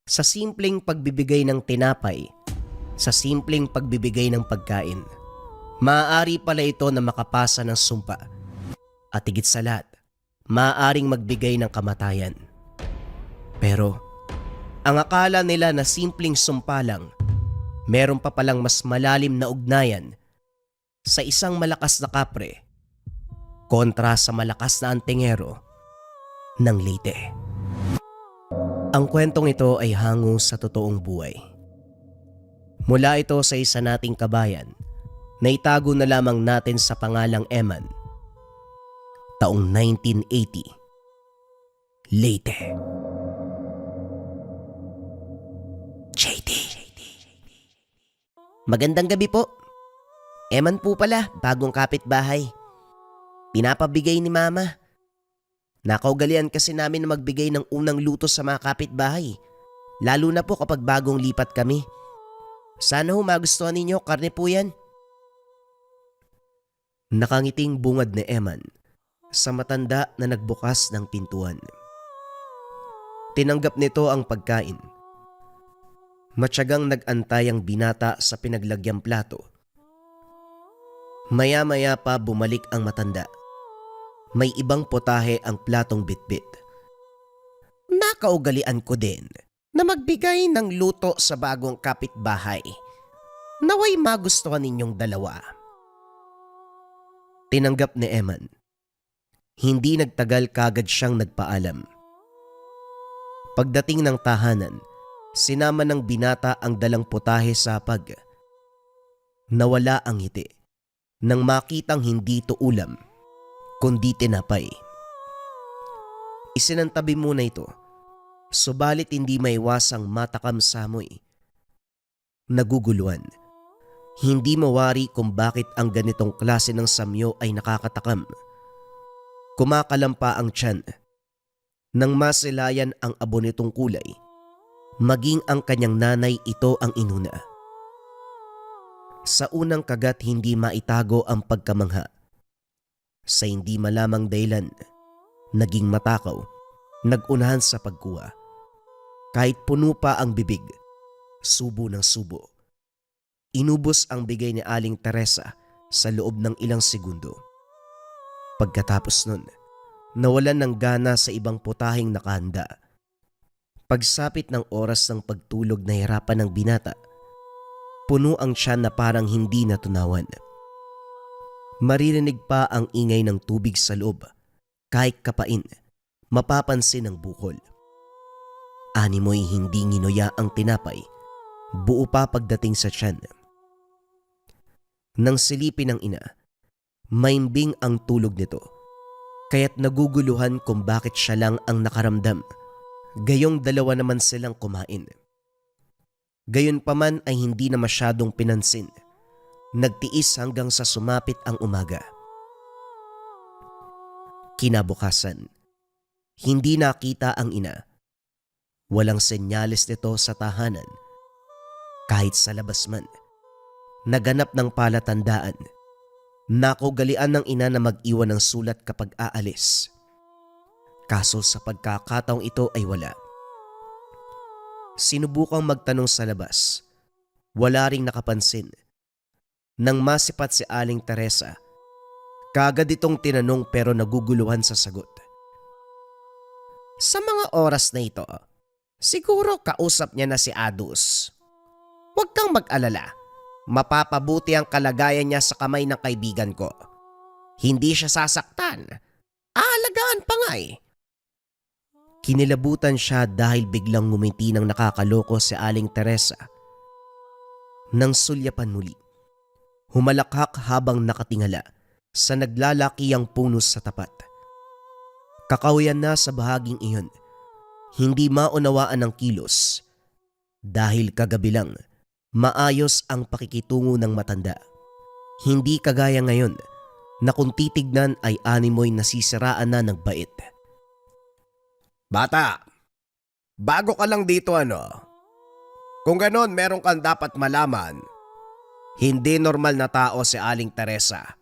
Sa simpleng pagbibigay ng tinapay, sa simpleng pagbibigay ng pagkain, maaari pala ito na makapasa ng sumpa at higit sa lahat, maaaring magbigay ng kamatayan. Pero ang akala nila na simpleng sumpa lang, meron pa palang mas malalim na ugnayan sa isang malakas na kapre kontra sa malakas na antingero ng Leyte. Ang kwentong ito ay hango sa totoong buhay. Mula ito sa isa nating kabayan na itago na lamang natin sa pangalang Eman. Taong 1980. Leyte. JD. Magandang gabi po. Eman po pala, bagong kapitbahay. Pinapabigay ni Mama. Nakaugalian kasi namin na magbigay ng unang luto sa mga kapitbahay. Lalo na po kapag bagong lipat kami. Sana ho magustuhan ninyo, karne po yan. Nakangiting bungad ni Eman sa matanda na nagbukas ng pintuan. Tinanggap nito ang pagkain. Matyagang nag-antay ang binata sa pinaglagyang plato. Maya-maya pa bumalik ang matanda. May ibang potahe ang platong bitbit. Nakaugalian ko din na magbigay ng luto sa bagong kapitbahay. Naway magustuhan ninyong dalawa. Tinanggap ni Eman. Hindi nagtagal kagad siyang nagpaalam. Pagdating ng tahanan, sinama ng binata ang dalang potahe sa hapag. Nawala ang ngiti nang makitang hindi ito ulam, kundi tinapay. Isinantabi muna ito, subalit hindi maiwasang matakam sa amoy. Naguguluhan. Hindi mawari kung bakit ang ganitong klase ng samyo ay nakakatakam. Kumakalampa ang tiyan. Nang masilayan ang abo nitong kulay, maging ang kanyang nanay ito ang inuna. Sa unang kagat hindi maitago ang pagkamangha. Sa hindi malamang dahilan, naging matakaw, nagunahan sa pagkuha. Kahit puno pa ang bibig, subo ng subo. Inubos ang bigay ni Aling Teresa sa loob ng ilang segundo. Pagkatapos nun, nawalan ng gana sa ibang putaheng nakahanda. Pagsapit ng oras ng pagtulog na hirapan ng binata, puno ang tiyan na parang hindi natunawan. Maririnig pa ang ingay ng tubig sa loob, kahit kapain, mapapansin ang bukol. Animoy hindi nginuya ang tinapay, buo pa pagdating sa tiyan. Nang silipin ng ina, maimbing ang tulog nito, kaya't naguguluhan kung bakit siya lang ang nakaramdam. Gayong dalawa naman silang kumain. Gayunpaman ay hindi na masyadong pinansin. Nagtiis hanggang sa sumapit ang umaga. Kinabukasan, hindi nakita ang ina. Walang senyales nito sa tahanan. Kahit sa labas man, naganap ng palatandaan. Nakaugalian ng ina na mag-iwan ng sulat kapag aalis. Kaso sa pagkakataong ito ay wala. Sinubukang magtanong sa labas. Wala ring nakapansin. Nang masipat si Aling Teresa, kagad itong tinanong pero naguguluhan sa sagot. Sa mga oras na ito, siguro kausap niya na si Adus. Huwag kang mag-alala. Mapapabuti ang kalagayan niya sa kamay ng kaibigan ko. Hindi siya sasaktan. Aalagaan pa nga eh. Kinilabutan siya dahil biglang ngumiti ng nakakaloko si Aling Teresa. Nang sulyapan muli, humalakhak habang nakatingala sa naglalakiyang puno sa tapat. Kakahuyan na sa bahaging iyon, hindi maunawaan ang kilos dahil kagabi lang maayos ang pakikitungo ng matanda. Hindi kagaya ngayon na kung titignan ay animoy nasisiraan na ng bait. Bata, bago ka lang dito ano? Kung ganon meron kang dapat malaman. Hindi normal na tao si Aling Teresa.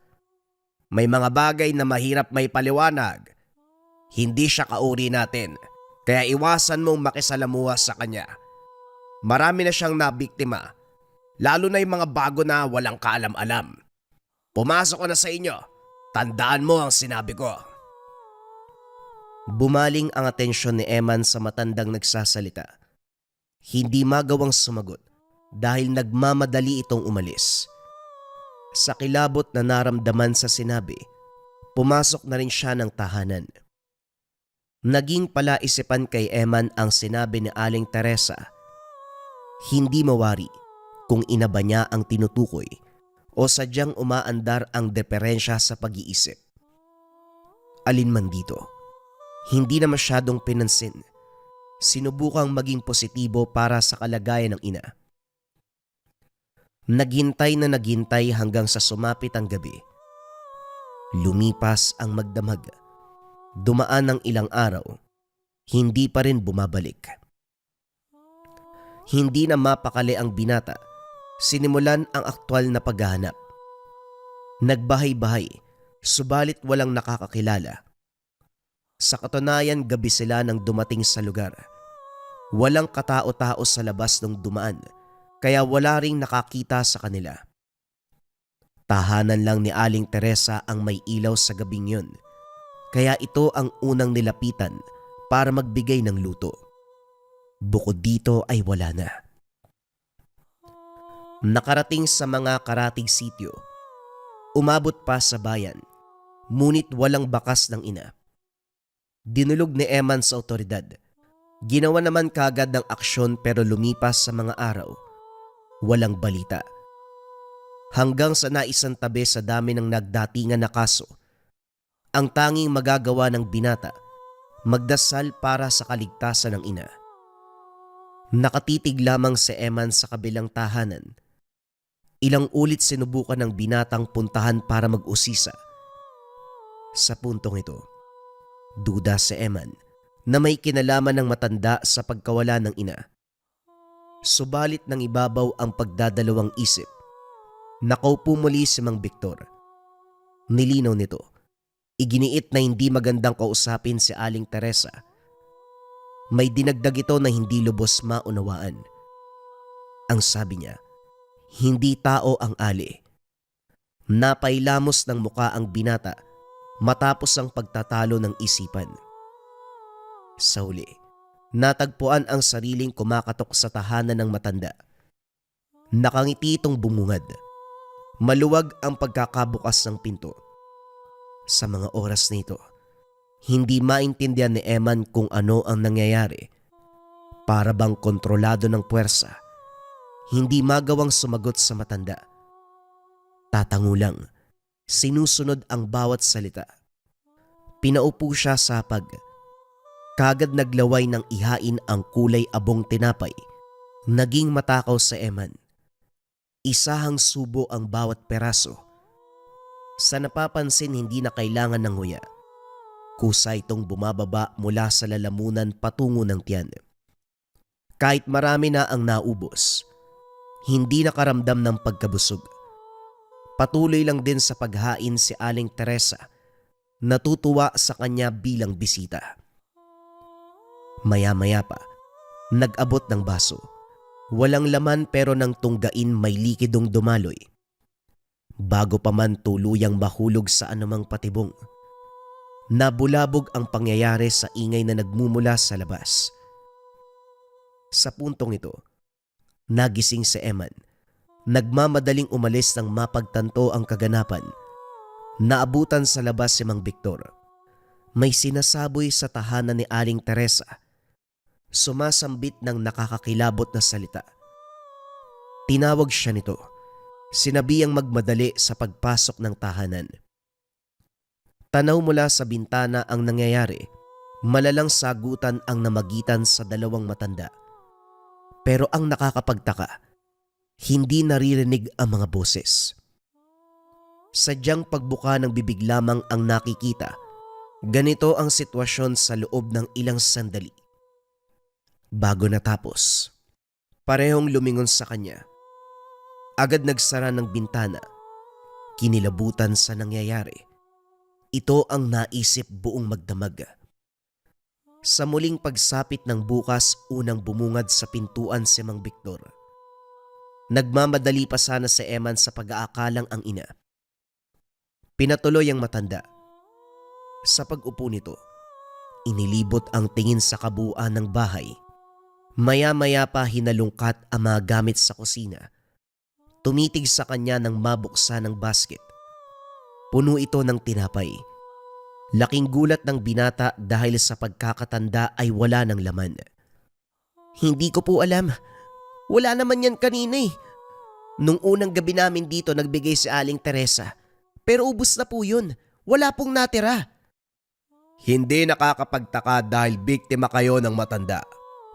May mga bagay na mahirap may paliwanag. Hindi siya kauri natin, kaya iwasan mong makisalamuha sa kanya. Marami na siyang nabiktima, lalo na yung mga bago na walang kaalam-alam. Pumasok ko na sa inyo. Tandaan mo ang sinabi ko. Bumaling ang atensyon ni Eman sa matandang nagsasalita. Hindi magawang sumagot dahil nagmamadali itong umalis. Sa kilabot na naramdaman sa sinabi, pumasok na rin siya ng tahanan. Naging palaisipan kay Eman ang sinabi ni Aling Teresa. Hindi mawari kung ina ba niya ang tinutukoy o sadyang umaandar ang deperensya sa pag-iisip. Alin man dito, hindi na masyadong pinansin. Sinubukang maging positibo para sa kalagayan ng ina. Naghintay na naghintay hanggang sa sumapit ang gabi. Lumipas ang magdamag. Dumaan ng ilang araw, hindi pa rin bumabalik. Hindi na mapakali ang binata, sinimulan ang aktwal na paghahanap. Nagbahay-bahay, subalit walang nakakakilala. Sa katunayan, gabi sila nang dumating sa lugar. Walang katao-tao sa labas nung dumaan, kaya wala ring nakakita sa kanila. Tahanan lang ni Aling Teresa ang may ilaw sa gabing yun, kaya ito ang unang nilapitan para magbigay ng luto. Bukod dito ay wala na. Nakarating sa mga karatig sityo, umabot pa sa bayan, ngunit walang bakas ng ina. Dinulog ni Eman sa otoridad. Ginawa naman kagad ng aksyon pero lumipas sa mga araw. Walang balita. Hanggang sa naisang tabi sa dami ng nagdatingan na kaso, ang tanging magagawa ng binata, magdasal para sa kaligtasan ng ina. Nakatitig lamang si Eman sa kabilang tahanan. Ilang ulit sinubukan ng binatang puntahan para mag-usisa. Sa puntong ito, duda si Eman na may kinalaman ng matanda sa pagkawala ng ina. Subalit nang ibabaw ang pagdadalawang isip, nakaupo muli si Mang Victor. Nilinaw nito, iginiit na hindi magandang kausapin si Aling Teresa. May dinagdag ito na hindi lubos maunawaan. Ang sabi niya, hindi tao ang ali. Napailamos ng muka ang binata matapos ang pagtatalo ng isipan. Sa huli, natagpuan ang sariling kumakatok sa tahanan ng matanda. Nakangiti itong bumungad. Maluwag ang pagkakabukas ng pinto. Sa mga oras nito, hindi maintindihan ni Eman kung ano ang nangyayari. Para bang kontrolado ng puwersa, hindi magawang sumagot sa matanda. Tatango lang, sinusunod ang bawat salita. Pinaupo siya sa hapag. Kagad naglaway ng ihain ang kulay abong tinapay. Naging matakaw sa Eman. Isahang subo ang bawat peraso. Sa napapansin hindi na kailangan ng nguya. Kusa itong bumababa mula sa lalamunan patungo ng tiyan. Kahit marami na ang naubos, hindi nakaramdam ng pagkabusog. Patuloy lang din sa paghain si Aling Teresa, natutuwa sa kanya bilang bisita. Maya-maya pa, nag-abot ng baso. Walang laman pero nang tunggain may likidong dumaloy. Bago pa man tuluyang mahulog sa anumang patibong, nabulabog ang pangyayari sa ingay na nagmumula sa labas. Sa puntong ito, nagising si Eman. Nagmamadaling umalis nang mapagtanto ang kaganapan. Naabutan sa labas si Mang Victor. May sinasaboy sa tahanan ni Aling Teresa. Sumasambit ng nakakakilabot na salita. Tinawag siya nito. Sinabihang magmadali sa pagpasok ng tahanan. Tanaw mula sa bintana ang nangyayari. Malalang sagutan ang namagitan sa dalawang matanda. Pero ang nakakapagtaka, hindi naririnig ang mga boses. Sadyang pagbuka ng bibig lamang ang nakikita. Ganito ang sitwasyon sa loob ng ilang sandali. Bago natapos, parehong lumingon sa kanya. Agad nagsara ng bintana. Kinilabutan sa nangyayari. Ito ang naisip buong magdamag. Sa muling pagsapit ng bukas, unang bumungad sa pintuan si Mang Victor. Nagmamadali pa sana si Eman sa pag-aakalang ang ina. Pinatuloy ang matanda. Sa pag-upo nito, inilibot ang tingin sa kabuuan ng bahay. Maya-maya pa hinalungkat ang mga gamit sa kusina. Tumitig sa kanya nang mabuksan ng basket. Puno ito ng tinapay. Laking gulat ng binata dahil sa pagkakatanda ay wala ng laman. Hindi ko po alam. Wala naman yan kanina eh. Nung unang gabi namin dito nagbigay si Aling Teresa. Pero ubos na po yun. Wala pong natira. Hindi nakakapagtaka dahil biktima kayo ng matanda.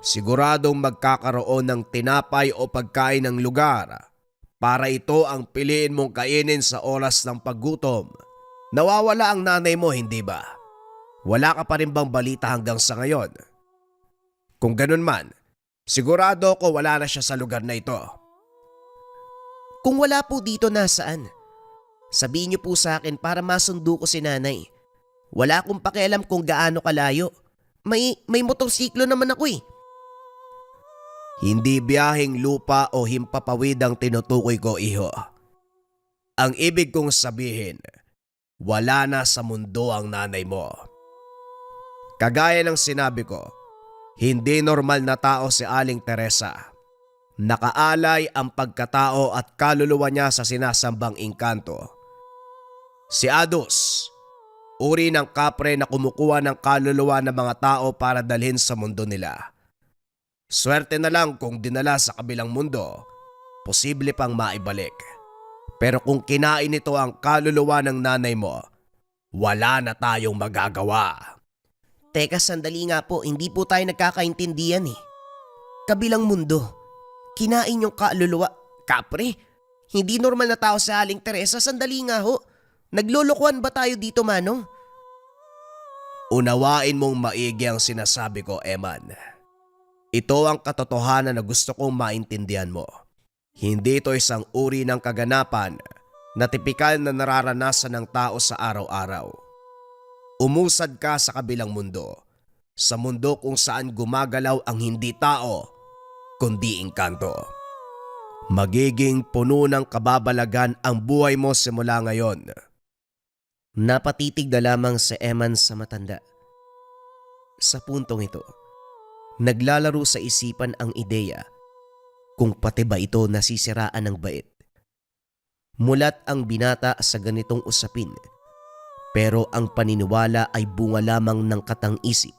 Siguradong magkakaroon ng tinapay o pagkain ng lugar para ito ang piliin mong kainin sa oras ng paggutom. Nawawala ang nanay mo, hindi ba? Wala ka pa rin bang balita hanggang sa ngayon? Kung ganun man, sigurado ko wala na siya sa lugar na ito. Kung wala po dito, nasaan? Sabihin niyo po sa akin para masundo ko si nanay. Wala akong pakialam kung gaano kalayo. May motorsiklo naman ako eh. Hindi biyaheng lupa o himpapawid ang tinutukoy ko, iho. Ang ibig kong sabihin, wala na sa mundo ang nanay mo. Kagaya ng sinabi ko, hindi normal na tao si Aling Teresa. Nakaalay ang pagkatao at kaluluwa niya sa sinasambang engkanto. Si Ados, uri ng kapre na kumukuha ng kaluluwa ng mga tao para dalhin sa mundo nila. Swerte na lang kung dinala sa kabilang mundo, posible pang maibalik. Pero kung kinain nito ang kaluluwa ng nanay mo, wala na tayong magagawa. Teka, sandali nga po, hindi po tayo nagkakaintindihan eh. Kabilang mundo, kinain yung kaluluwa. Kapre, hindi normal na tao sa Aling Teresa, sandali nga ho. Naglolokohan ba tayo dito, Manong? Unawain mong maigi ang sinasabi ko, Eman. Ito ang katotohanan na gusto kong maintindihan mo. Hindi ito isang uri ng kaganapan na tipikal na nararanasan ng tao sa araw-araw. Umusad ka sa kabilang mundo, sa mundo kung saan gumagalaw ang hindi tao, kundi engkanto. Magiging puno ng kababalagan ang buhay mo simula ngayon. Napatitig na lamang si Eman sa matanda. Sa puntong ito, naglalaro sa isipan ang ideya kung pati ba ito nasisiraan ng bait. Mulat ang binata sa ganitong usapin, pero ang paniniwala ay bunga lamang ng katang-isip.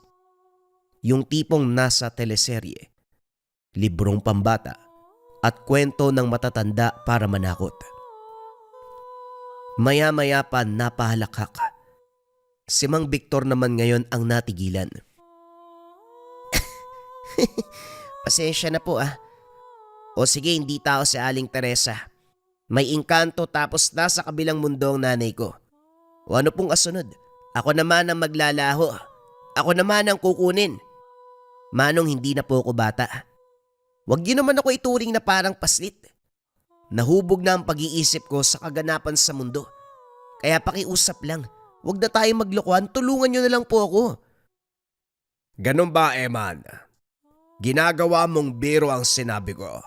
Yung tipong nasa teleserye, librong pambata, at kwento ng matatanda para manakot. Maya-maya pa napahalakhak. Si Mang Victor naman ngayon ang natigilan. Pasensya na po ah. O sige, hindi tao si Aling Teresa. May engkanto tapos nasa kabilang mundo ang nanay ko. O ano pong kasunod? Ako naman ang maglalaho. Ako naman ang kukunin. Manong, hindi na po ako bata. Huwag niyo naman ako ituring na parang paslit. Nahubog na ang pag-iisip ko sa kaganapan sa mundo. Kaya pakiusap lang. Huwag na tayo maglokohan. Tulungan niyo na lang po ako. Ganun ba, Eman? Ginagawa mong biro ang sinabi ko.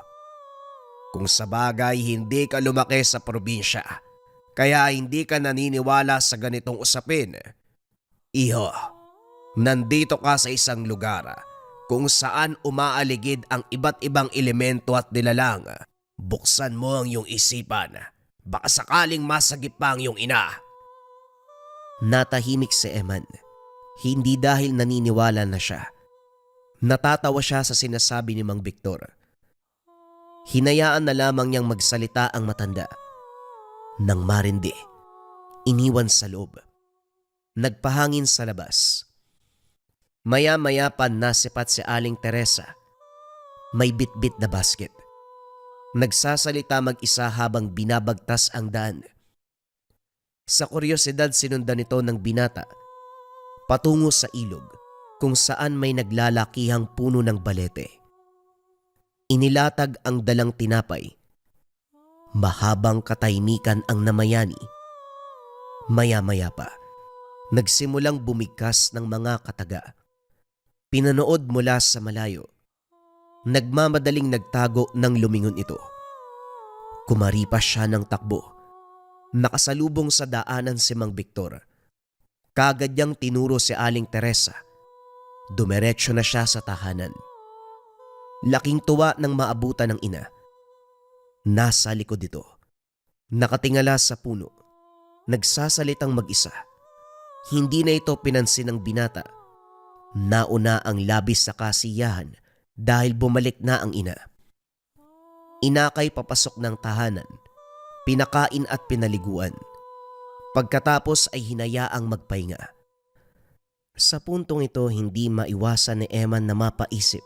Kung sa bagay hindi ka lumaki sa probinsya, kaya hindi ka naniniwala sa ganitong usapin. Iho, nandito ka sa isang lugar kung saan umaaligid ang iba't ibang elemento at nilalang. Buksan mo ang iyong isipan. Baka sakaling masagip pa ang iyong ina. Natahimik si Eman. Hindi dahil naniniwala na siya. Natatawa siya sa sinasabi ni Mang Victor. Hinayaan na lamang niyang magsalita ang matanda. Nang marindi, iniwan sa loob. Nagpahangin sa labas. Maya-maya pa nasipat si Aling Teresa. May bitbit na basket. Nagsasalita mag-isa habang binabagtas ang daan. Sa kuryosidad sinundan ito ng binata patungo sa ilog kung saan may naglalakihang puno ng balete. Inilatag ang dalang tinapay. Mahabang katahimikan ang namayani. Maya-maya pa, nagsimulang bumigkas ng mga kataga. Pinanood mula sa malayo. Nagmamadaling nagtago nang lumingon ito. Kumaripas siya ng takbo. Nakasalubong sa daanan si Mang Victor. Kaagad niyang tinuro si Aling Teresa. Dumiretso na siya sa tahanan. Laking tuwa nang maabutan ng ina. Nasa likod ito. Nakatingala sa puno. Nagsasalitang mag-isa. Hindi na ito pinansin ng binata. Nauna ang labis sa kasiyahan dahil bumalik na ang ina. Inakay papasok ng tahanan. Pinakain at pinaliguan. Pagkatapos ay hinayaang magpahinga. Sa puntong ito, hindi maiwasan ni Eman na mapaisip.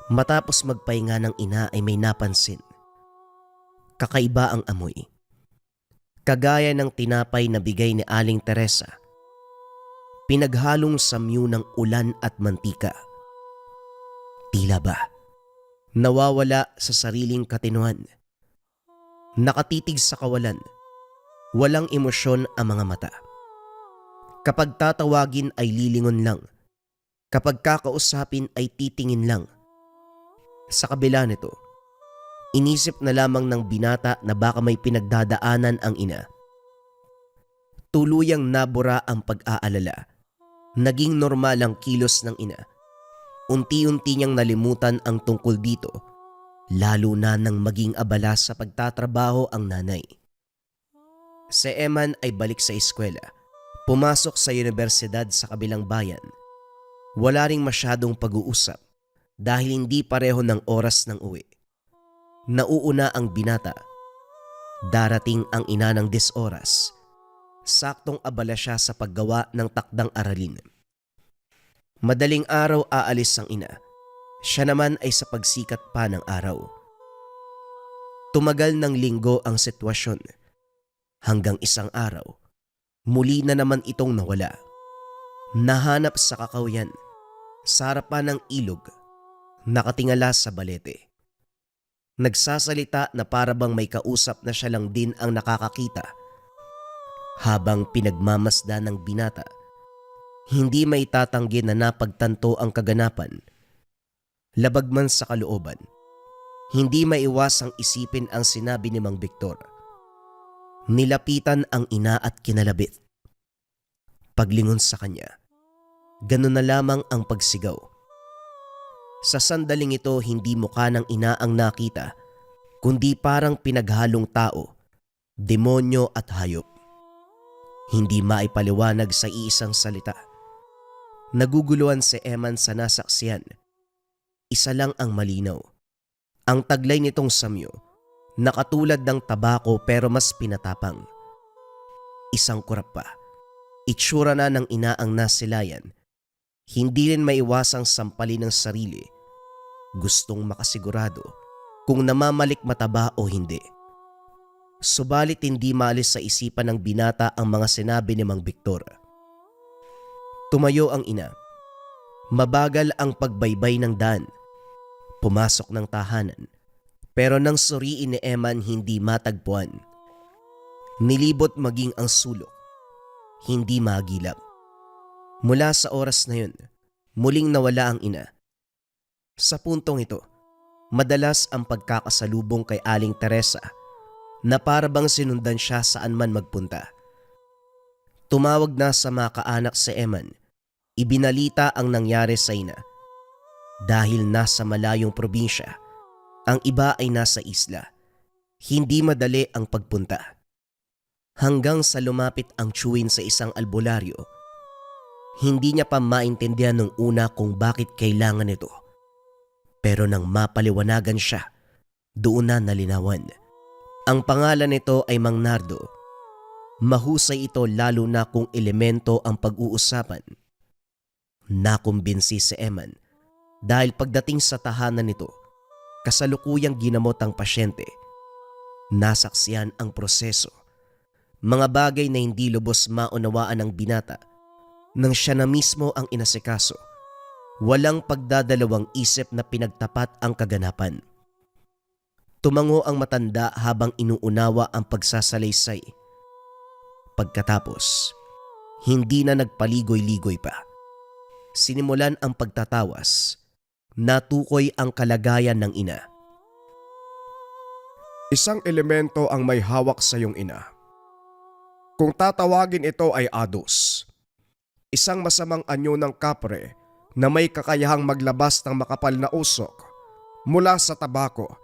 Matapos magpahinga ng ina ay may napansin. Kakaiba ang amoy. Kagaya ng tinapay na bigay ni Aling Teresa. Pinaghalong samyu ng ulan at mantika. Tila ba nawawala sa sariling katinuan. Nakatitig sa kawalan. Walang emosyon ang mga mata. Kapag tatawagin ay lilingon lang. Kapag kakausapin ay titingin lang. Sa kabila nito, inisip na lamang ng binata na baka may pinagdadaanan ang ina. Tuluyang nabura ang pag-aalala. Naging normal ang kilos ng ina. Unti-unti niyang nalimutan ang tungkol dito, lalo na nang maging abala sa pagtatrabaho ang nanay. Si Eman ay balik sa eskwela. Pumasok sa universidad sa kabilang bayan. Wala ring masyadong pag-uusap dahil hindi pareho ng oras ng uwi. Nauuna ang binata. Darating ang ina ng 10 oras. Saktong abala siya sa paggawa ng takdang aralin. Madaling araw aalis ang ina. Siya naman ay sa pagsikat pa ng araw. Tumagal ng linggo ang sitwasyon. Hanggang isang araw, muli na naman itong nawala. Nahanap sa kakahuyan, sa harapan ng ilog, nakatingala sa balete. Nagsasalita na parabang may kausap na siya lang din ang nakakakita. Habang pinagmamasdan ng binata, hindi may tatanggi na napagtanto ang kaganapan. Labag man sa kalooban, hindi maiwasang isipin ang sinabi ni Mang Victor. Nilapitan ang ina at kinalabit. Paglingon sa kanya, ganun na lamang ang pagsigaw. Sa sandaling ito, hindi mukha ng ina ang nakita, kundi parang pinaghalong tao, demonyo at hayop. Hindi maipaliwanag sa iisang salita. Naguguluhan si Eman sa nasaksiyan. Isa lang ang malinaw. Ang taglay nitong samyo, nakatulad ng tabako pero mas pinatapang. Isang kurap pa. Itsura na ng ina ang nasilayan. Hindi rin maiwasang sampalin ng sarili. Gustong makasigurado kung namamalik mataba o hindi. Subalit hindi maalis sa isipan ng binata ang mga sinabi ni Mang Victor. Tumayo ang ina. Mabagal ang pagbaybay ng daan. Pumasok ng tahanan. Pero nang suriin ni Eman, hindi matagpuan. Nilibot maging ang sulok. Hindi magilap. Mula sa oras na yun, muling nawala ang ina. Sa puntong ito, madalas ang pagkakasalubong kay Aling Teresa na parabang sinundan siya saan man magpunta. Tumawag na sa mga kaanak si Eman. Ibinalita ang nangyari sa ina. Dahil nasa malayong probinsya, ang iba ay nasa isla. Hindi madali ang pagpunta. Hanggang sa lumapit ang tiyuhin sa isang albularyo, hindi niya pa maintindihan nung una kung bakit kailangan ito. Pero nang mapaliwanagan siya, doon na nalinawan. Ang pangalan nito ay Mang Nardo. Mahusay ito lalo na kung elemento ang pag-uusapan. Nakumbinsi si Eman dahil pagdating sa tahanan nito, kasalukuyang ginamot ang pasyente. Nasaksiyan ang proseso. Mga bagay na hindi lubos maunawaan ng binata nang siya na mismo ang inasikaso. Walang pagdadalawang isip na pinagtapat ang kaganapan. Tumango ang matanda habang inuunawa ang pagsasalaysay. Pagkatapos, hindi na nagpaligoy-ligoy pa. Sinimulan ang pagtatawas. Natukoy ang kalagayan ng ina. Isang elemento ang may hawak sa iyong ina. Kung tatawagin ito ay Ados, isang masamang anyo ng kapre na may kakayahang maglabas ng makapal na usok mula sa tabako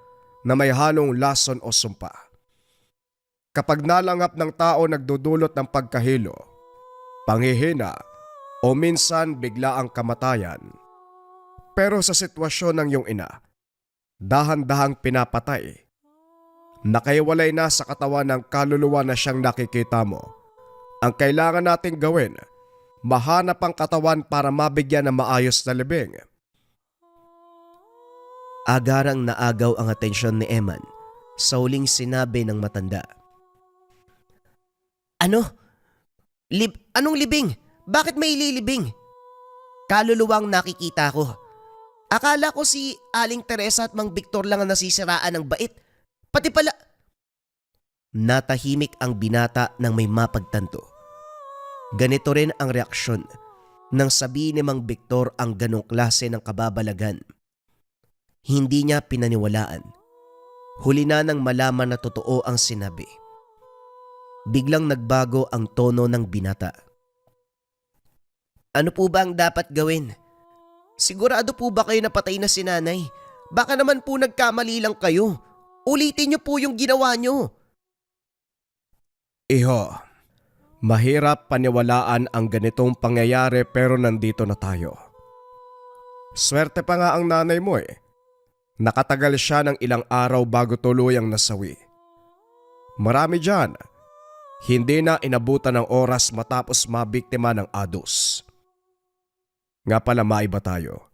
na may halong lason o sumpa. Kapag nalangap ng tao nagdudulot ng pagkahilo, panghihina o minsan bigla ang kamatayan. Pero sa sitwasyon ng iyong ina, dahan-dahang pinapatay. Nakaiwalay na sa katawan ng kaluluwa na siyang nakikita mo. Ang kailangan nating gawin, mahanap ang katawan para mabigyan ng maayos na libing. Agarang naagaw ang atensyon ni Eman sa huling sinabi ng matanda. Ano? Anong libing? Bakit may ililibing? Kaluluwang nakikita ko. Akala ko si Aling Teresa at Mang Victor lang ang nasisiraan ng bait. Pati pala... Natahimik ang binata nang may mapagtanto. Ganito rin ang reaksyon nang sabihin ni Mang Victor ang ganong klase ng kababalagan. Hindi niya pinaniwalaan. Huli na nang malaman na totoo ang sinabi. Biglang nagbago ang tono ng binata. Ano po ba ang dapat gawin? Sigurado po ba kayo napatay na si nanay? Baka naman po nagkamali lang kayo. Ulitin niyo po yung ginawa niyo. Iho, mahirap paniwalaan ang ganitong pangyayari pero nandito na tayo. Swerte pa nga ang nanay mo eh. Nakatagal siya ng ilang araw bago tuluyang nasawi. Marami dyan, hindi na inabutan ng oras matapos mabiktima ng Ados. Nga pala maiba tayo.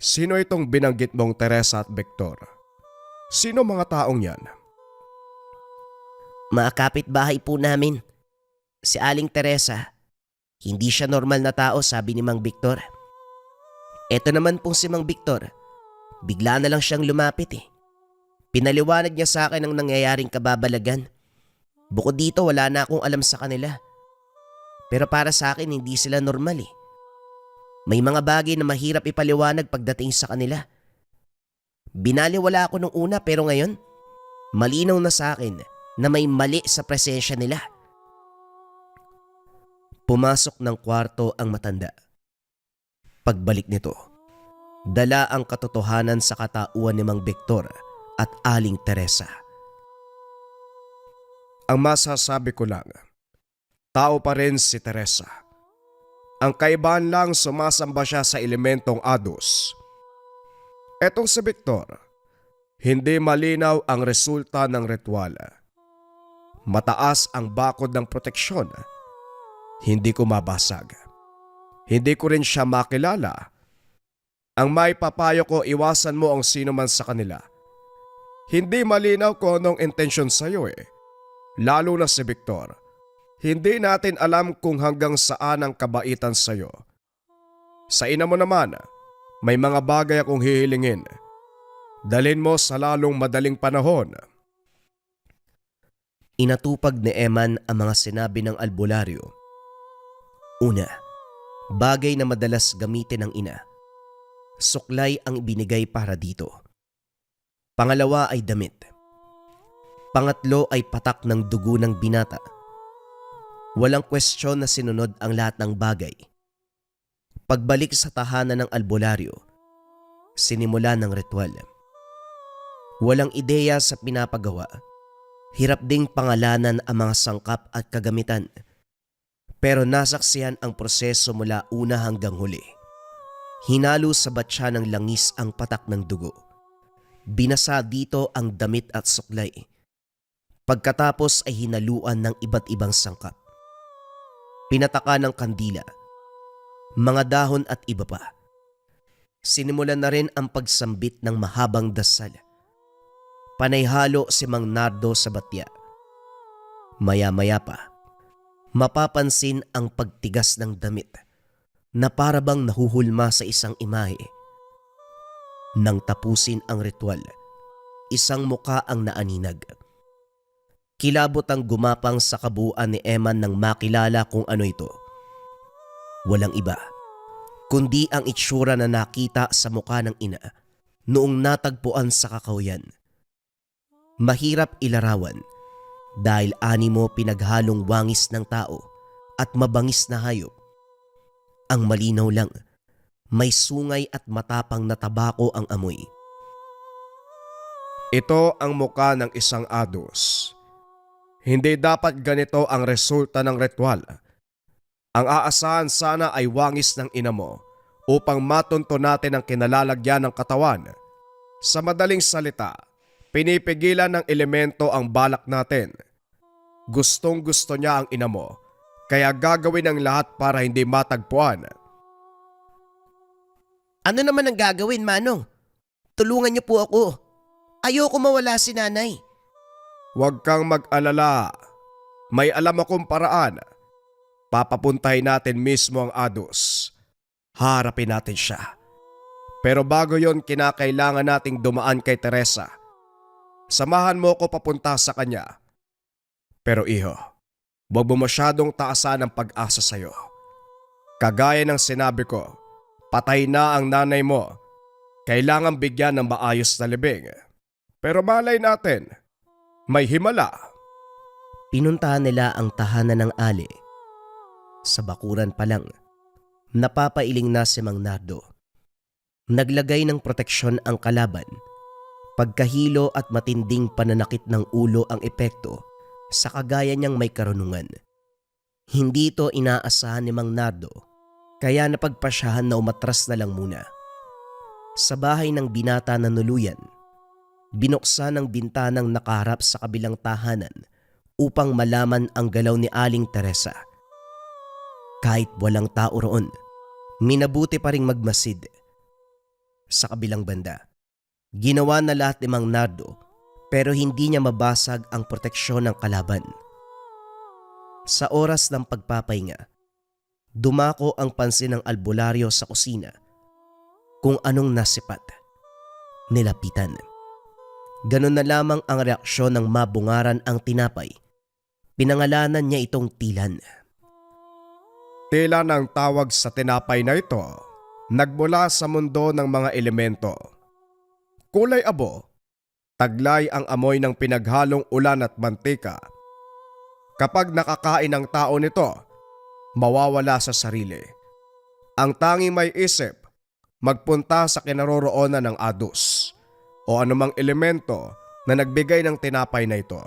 Sino itong binanggit mong Teresa at Victor? Sino mga taong yan? Mga kapitbahay po namin. Si Aling Teresa. Hindi siya normal na tao, sabi ni Mang Victor. Eto naman pong si Mang Victor. Bigla na lang siyang lumapit eh. Pinaliwanag niya sa akin ang nangyayaring kababalagan. Bukod dito wala na akong alam sa kanila. Pero para sa akin hindi sila normal eh. May mga bagay na mahirap ipaliwanag pagdating sa kanila. Binaliwala ako nung una pero ngayon, malinaw na sa akin na may mali sa presensya nila. Pumasok ng kwarto ang matanda. Pagbalik nito, dala ang katotohanan sa katauhan ni Mang Victor at Aling Teresa. Ang masasabi ko lang, tao pa rin si Teresa. Ang kaibahan lang sumasamba siya sa elementong Ados. Etong si Victor, hindi malinaw ang resulta ng ritual. Mataas ang bakod ng proteksyon. Hindi ko mabasag. Hindi ko rin siya makilala. Ang may papayo ko, iwasan mo ang sino man sa kanila. Hindi malinaw kung anong intensyon sa'yo eh. Lalo na si Victor. Hindi natin alam kung hanggang saan ang kabaitan sa'yo. Sa ina mo naman, may mga bagay akong hihilingin. Dalhin mo sa lalong madaling panahon. Inatupag ni Eman ang mga sinabi ng albularyo. Una, bagay na madalas gamitin ng ina. Suklay ang ibinigay para dito. Pangalawa ay damit. Pangatlo ay patak ng dugo ng binata. Walang kwestiyon na sinunod ang lahat ng bagay. Pagbalik sa tahanan ng albularyo, sinimula ng ritual. Walang ideya sa pinapagawa. Hirap ding pangalanan ang mga sangkap at kagamitan. Pero nasaksihan ang proseso mula una hanggang huli. Hinalo sa batya ng langis ang patak ng dugo. Binasa dito ang damit at suklay. Pagkatapos ay hinaluan ng iba't ibang sangkap. Pinataka ng kandila, mga dahon at iba pa. Sinimulan na rin ang pagsambit ng mahabang dasal. Panayhalo si Mang Nardo sa batya. Maya-maya pa, mapapansin ang pagtigas ng damit na parabang nahuhulma sa isang imahe. Nang tapusin ang ritual, isang muka ang naaninag. Kilabot ang gumapang sa kabuuan ni Eman nang makilala kung ano ito. Walang iba, kundi ang itsura na nakita sa mukha ng ina noong natagpuan sa kakawyan. Mahirap ilarawan dahil animo pinaghalong wangis ng tao at mabangis na hayop. Ang malinaw lang, may sungay at matapang na tabako ang amoy. Ito ang muka ng isang ados. Hindi dapat ganito ang resulta ng ritual. Ang aasahan sana ay wangis ng ina mo upang matunto natin ang kinalalagyan ng katawan. Sa madaling salita, pinipigilan ng elemento ang balak natin. Gustong gusto niya ang ina mo, kaya gagawin ang lahat para hindi matagpuan. Ano naman ang gagawin, Manong? Tulungan niyo po ako. Ayoko mawala si nanay. Huwag kang mag-alala. May alam akong paraan. Papapuntahin natin mismo ang ados. Harapin natin siya. Pero bago yon, kinakailangan nating dumaan kay Teresa. Samahan mo ko papunta sa kanya. Pero iho, huwag mo masyadong taasan ang pag-asa sa'yo. Kagaya ng sinabi ko, patay na ang nanay mo. Kailangan bigyan ng maayos na libing. Pero malay natin, may himala. Pinuntahan nila ang tahanan ng Ali. Sa bakuran pa lang, napapailing na si Mang Nardo. Naglagay ng proteksyon ang kalaban. Pagkahilo at matinding pananakit ng ulo ang epekto sa kagaya niyang may karunungan. Hindi ito inaasahan ni Mang Nardo, kaya napagpasyahan na umatras na lang muna. Sa bahay ng binata na nuluyan, binuksan ang bintanang nakaharap sa kabilang tahanan upang malaman ang galaw ni Aling Teresa. Kahit walang tao roon, minabuti pa ring magmasid. Sa kabilang banda, ginawa na lahat ni Mang Nardo pero hindi niya mabasag ang proteksyon ng kalaban. Sa oras ng pagpapahinga, dumako ang pansin ng albularyo sa kusina kung anong nasipat. Nilapitan. Ganon na lamang ang reaksyon ng mabungaran ang tinapay. Pinangalanan niya itong tilan. Tila ng tawag sa tinapay na ito, nagmula sa mundo ng mga elemento. Kulay abo, taglay ang amoy ng pinaghalong ulan at mantika. Kapag nakakain ang tao nito, mawawala sa sarili. Ang tanging may isip, magpunta sa kinaroroonan ng ados o anumang elemento na nagbigay ng tinapay na ito.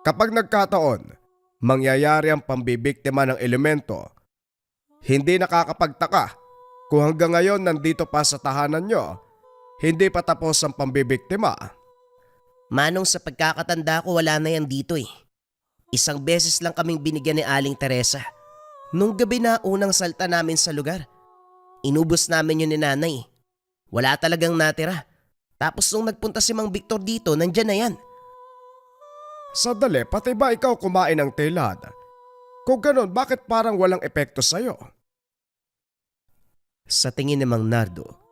Kapag nagkataon, mangyayari ang pambibiktima ng elemento. Hindi nakakapagtaka kung hanggang ngayon nandito pa sa tahanan nyo, hindi pa tapos ang pambibiktima. Manong, sa pagkakatanda ko wala na yan dito eh. Isang beses lang kaming binigyan ni Aling Teresa. Nung gabi na unang salta namin sa lugar. Inubos namin yun ni nanay. Wala talagang natira. Tapos nung nagpunta si Mang Victor dito, nandyan na yan. Sadali, pati ba ikaw kumain ng tilad? Kung ganon, bakit parang walang epekto sa'yo? Sa tingin ni Mang Nardo,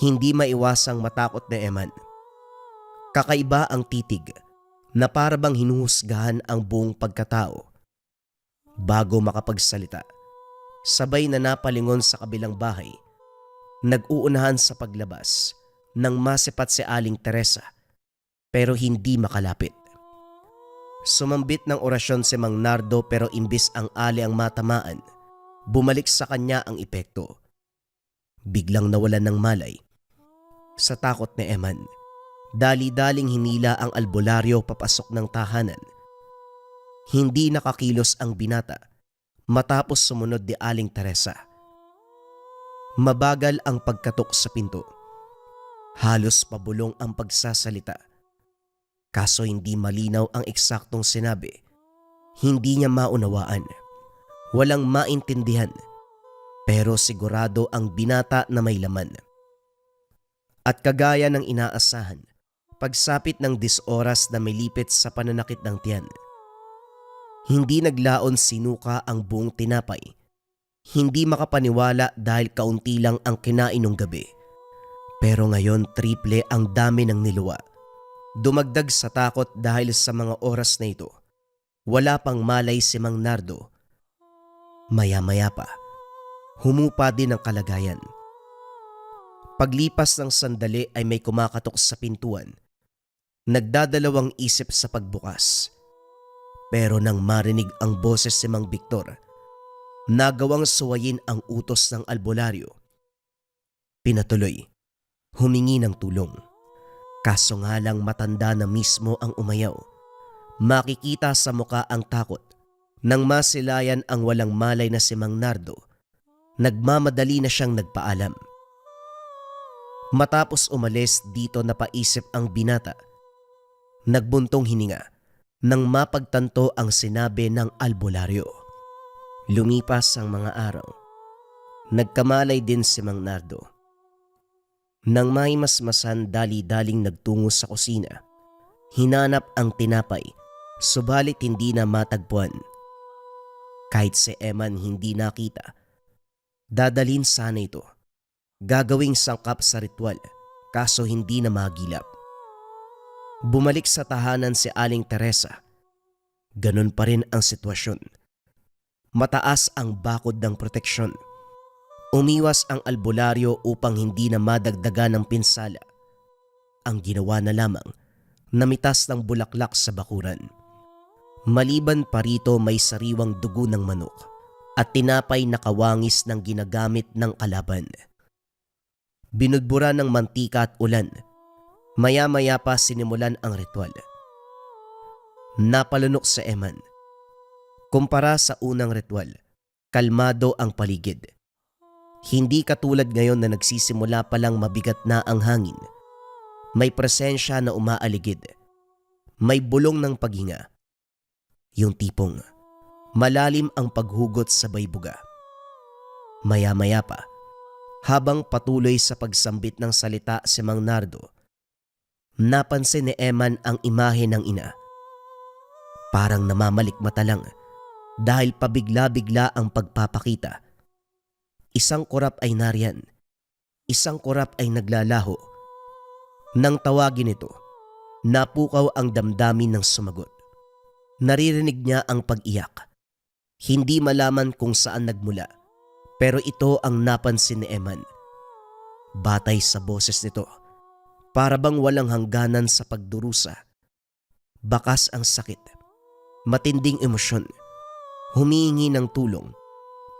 hindi maiwasang matakot na Eman. Kakaiba ang titig na para bang hinuhusgahan ang buong pagkatao. Bago makapagsalita, sabay na napalingon sa kabilang bahay, nag-uunahan sa paglabas nang masipat si Aling Teresa pero hindi makalapit. Sumambit ng orasyon si Mang Nardo pero imbis ang Ali ang matamaan, bumalik sa kanya ang epekto. Biglang nawalan ng malay. Sa takot ni Eman, dali-daling hinila ang albularyo papasok ng tahanan. Hindi nakakilos ang binata matapos sumunod ni Aling Teresa. Mabagal ang pagkatok sa pinto. Halos pabulong ang pagsasalita. Kaso hindi malinaw ang eksaktong sinabi. Hindi niya maunawaan. Walang maintindihan. Pero sigurado ang binata na may laman. At kagaya ng inaasahan, pagsapit ng 10 oras na may lipit sa pananakit ng tiyan, hindi naglaon sinuka ang buong tinapay. Hindi makapaniwala dahil kaunti lang ang kinain nung gabi. Pero ngayon triple ang dami ng niluwa. Dumagdag sa takot dahil sa mga oras na ito. Wala pang malay si Mang Nardo. Maya-maya pa, Humupa din ang kalagayan. Paglipas ng sandali ay may kumakatok sa pintuan. Nagdadalawang isip sa pagbukas. Pero nang marinig ang boses si Mang Victor, nagawang suwayin ang utos ng albularyo. Pinatuloy, humingi ng tulong. Kaso nga lang matanda na mismo ang umayaw. Makikita sa muka ang takot. Nang masilayan ang walang malay na si Mang Nardo, nagmamadali na siyang nagpaalam. Matapos umalis dito napaisip ang binata. Nagbuntong hininga nang mapagtanto ang sinabi ng albularyo. Lumipas ang mga araw. Nagkamalay din si Mang Nardo. Nang may masmasan dali-daling nagtungo sa kusina. Hinanap ang tinapay, subalit hindi na matagpuan. Kahit si Eman hindi nakita, dadalhin sana ito. Gagawing sangkap sa ritual, kaso hindi na magilap. Bumalik sa tahanan si Aling Teresa. Ganun pa rin ang sitwasyon. Mataas ang bakod ng proteksyon. Umiwas ang albularyo upang hindi na madagdagan ng pinsala. Ang ginawa na lamang, namitas ng bulaklak sa bakuran. Maliban pa rito may sariwang dugo ng manok at tinapay na kawangis ng ginagamit ng kalaban. Binudbura ng mantika at ulan. Maya-maya pa sinimulan ang ritual. Napalunok sa Eman. Kumpara sa unang ritual, kalmado ang paligid. Hindi katulad ngayon na nagsisimula palang mabigat na ang hangin. May presensya na umaaligid. May bulong ng paghinga. Yung tipong malalim ang paghugot sa baybuga. Maya-maya pa, habang patuloy sa pagsambit ng salita si Mang Nardo, napansin ni Eman ang imahe ng ina. Parang namamalikmata lang dahil pabigla-bigla ang pagpapakita. Isang kurap ay nariyan, isang kurap ay naglalaho. Nang tawagin ito, napukaw ang damdamin ng sumagot. Naririnig niya ang pag-iyak. Hindi malaman kung saan nagmula, pero ito ang napansin ni Eman. Batay sa boses nito, para bang walang hangganan sa pagdurusa. Bakas ang sakit, matinding emosyon, humihingi ng tulong,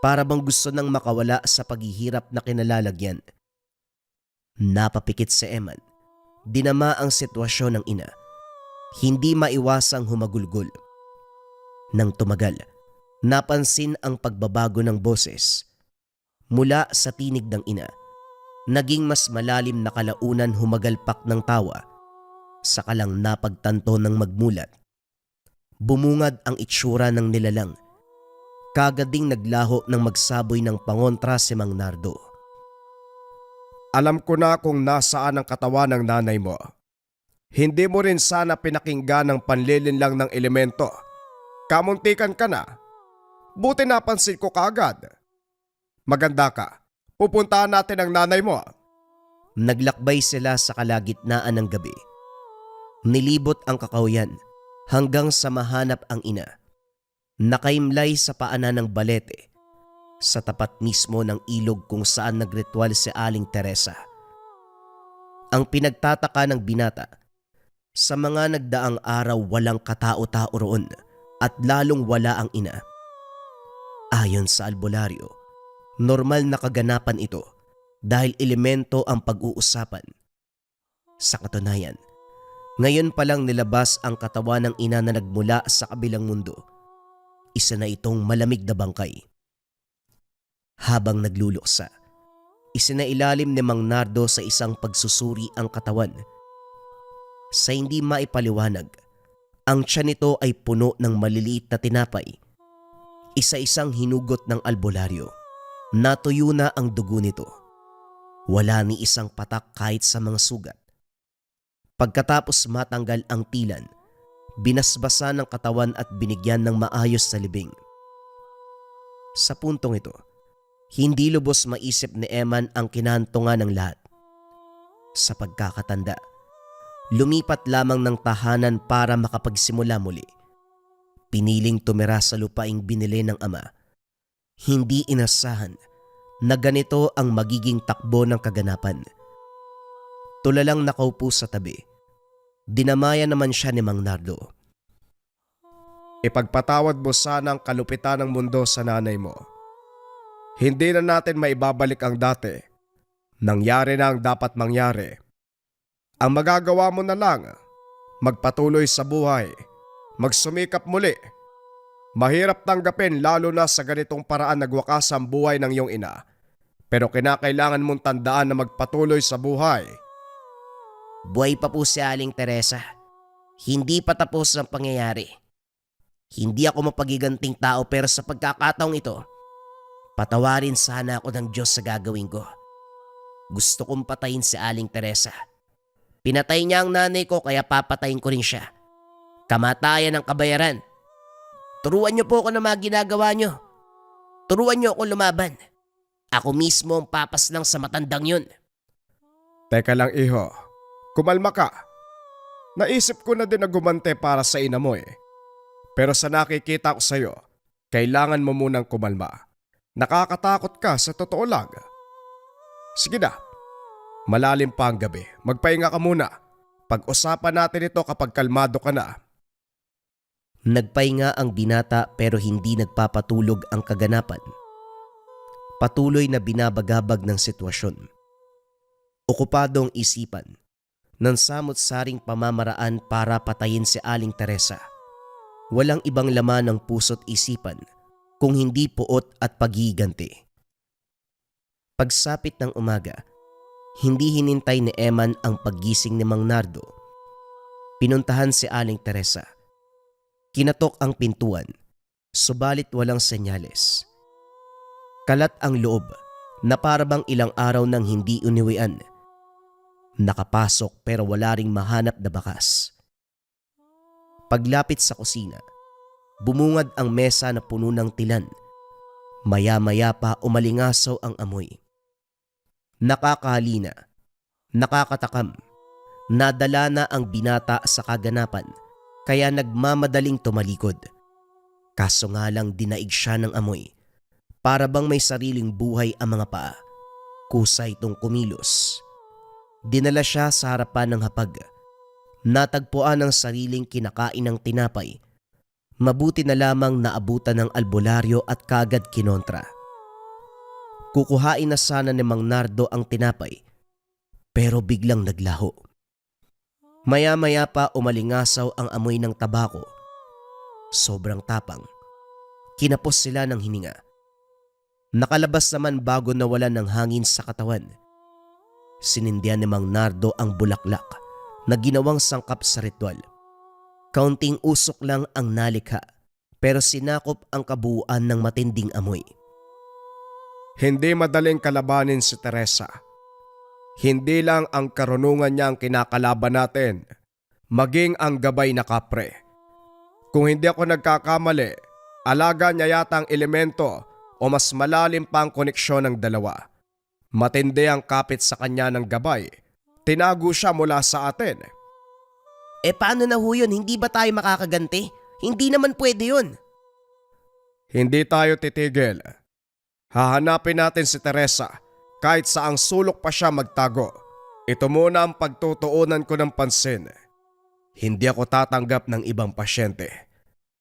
para bang gusto nang makawala sa paghihirap na kinalalagyan. Napapikit si Eman, dinama ang sitwasyon ng ina. Hindi maiwasang humagulgol. Nang tumagal, napansin ang pagbabago ng boses. Mula sa tinig ng ina, naging mas malalim na kalaunan humagalpak ng tawa. Saka lang napagtanto ng magmulat. Bumungad ang itsura ng nilalang. Kagading naglaho ng magsaboy ng pangontra si Mang Nardo. Alam ko na kung nasaan ang katawan ng nanay mo. Hindi mo rin sana pinakinggan ang panlilinlang ng elemento. Kamuntikan ka na. Buti napansin ko kaagad. Maganda ka. Pupuntahan natin ang nanay mo. Naglakbay sila sa kalagitnaan ng gabi. Nilibot ang kakawyan hanggang sa mahanap ang ina. Nakaimlay sa paanan ng balete sa tapat mismo ng ilog kung saan nagritual si Aling Teresa. Ang pinagtataka ng binata, sa mga nagdaang araw walang katao-tao roon at lalong wala ang ina. Ayon sa albularyo, normal na kaganapan ito dahil elemento ang pag-uusapan. Sa katunayan, ngayon palang nilabas ang katawan ng ina na nagmula sa kabilang mundo. Isa na itong malamig na bangkay. Habang nagluluksa, isinailalim ni Mang Nardo sa isang pagsusuri ang katawan. Sa hindi maipaliwanag, ang tiyan nito ay puno ng maliliit na tinapay. Isa-isang hinugot ng albularyo. Natuyo na ang dugo nito. Wala ni isang patak kahit sa mga sugat. Pagkatapos matanggal ang tilan, binasbasa ng katawan at binigyan ng maayos na libing. Sa puntong ito, hindi lubos maisip ni Eman ang kinahantungan ng lahat. Sa pagkakatanda, lumipat lamang ng tahanan para makapagsimula muli. Piniling tumira sa lupaing binili ng ama. Hindi inasahan na ganito ang magiging takbo ng kaganapan. Tulalang nakaupo sa tabi. Dinamayan naman siya ni Mang Nardo. Ipagpatawad mo sana ang kalupitan ng mundo sa nanay mo. Hindi na natin maibabalik ang dati. Nangyari na ang dapat mangyari. Ang magagawa mo na lang, magpatuloy sa buhay, magsumikap muli. Mahirap tanggapin lalo na sa ganitong paraan nagwakas ang buhay ng iyong ina. Pero kinakailangan mong tandaan na magpatuloy sa buhay. Buhay pa po si Aling Teresa. Hindi pa tapos ang pangyayari. Hindi ako mapagiganting tao pero sa pagkakataong ito, patawarin sana ako ng Diyos sa gagawin ko. Gusto kong patayin si Aling Teresa. Pinatay niya ang nanay ko kaya papatayin ko rin siya. Kamatayan ng kabayaran. Turuan niyo po ako ng mga ginagawa niyo. Turuan niyo ako lumaban. Ako mismo ang papaslang sa matandang yun. Teka lang iho, kumalma ka. Naisip ko na din na gumante para sa ina mo eh. Pero sa nakikita ko sa'yo, kailangan mo munang kumalma. Nakakatakot ka sa totoo lang. Sige na, malalim pa ang gabi. Magpahinga ka muna. Pag-usapan natin ito kapag kalmado ka na. Nagpahinga ang binata pero hindi nagpapatulog ang kaganapan. Patuloy na binabagabag ng sitwasyon. Okupado ang isipan ng samot-saring pamamaraan para patayin si Aling Teresa. Walang ibang laman ng puso't isipan kung hindi puot at paghiganti. Pagsapit ng umaga, hindi hinintay ni Eman ang paggising ni Mang Nardo. Pinuntahan si Aling Teresa. Kinatok ang pintuan, subalit walang senyales. Kalat ang loob na parabang ilang araw nang hindi uniwian. Nakapasok pero wala ring mahanap na bakas. Paglapit sa kusina, bumungad ang mesa na puno ng tilan. Maya-maya pa umalingasaw ang amoy. Nakakahalina, nakakatakam, nadala na ang binata sa kaganapan kaya nagmamadaling tumalikod. Kaso nga lang dinaig siya ng amoy. Para bang may sariling buhay ang mga paa. Kusa itong kumilos. Dinala siya sa harapan ng hapag. Natagpuan ang sariling kinakain ng tinapay. Mabuti na lamang naabutan ng albularyo at kagad kinontra. Kukuhain na sana ni Mang Nardo ang tinapay, pero biglang naglaho. Maya-maya pa umalingasaw ang amoy ng tabako. Sobrang tapang. Kinapos sila ng hininga. Nakalabas naman bago nawalan ng hangin sa katawan. Sinindihan ni Mang Nardo ang bulaklak na ginawang sangkap sa ritual. Kaunting usok lang ang nalikha pero sinakop ang kabuuan ng matinding amoy. Hindi madaling kalabanin si Teresa. Hindi lang ang karunungan niya ang kinakalaban natin, maging ang gabay na kapre. Kung hindi ako nagkakamali, alaga niya yata ang elemento o mas malalim pa ang koneksyon ng dalawa. Matindi ang kapit sa kanya ng gabay. Tinago siya mula sa atin. Paano na ho yun? Hindi ba tayo makakaganti? Hindi naman pwede yun. Hindi tayo titigil. Hahanapin natin si Teresa. Kahit saang sulok pa siya magtago. Ito muna ang pagtutuunan ko ng pansin. Hindi ako tatanggap ng ibang pasyente.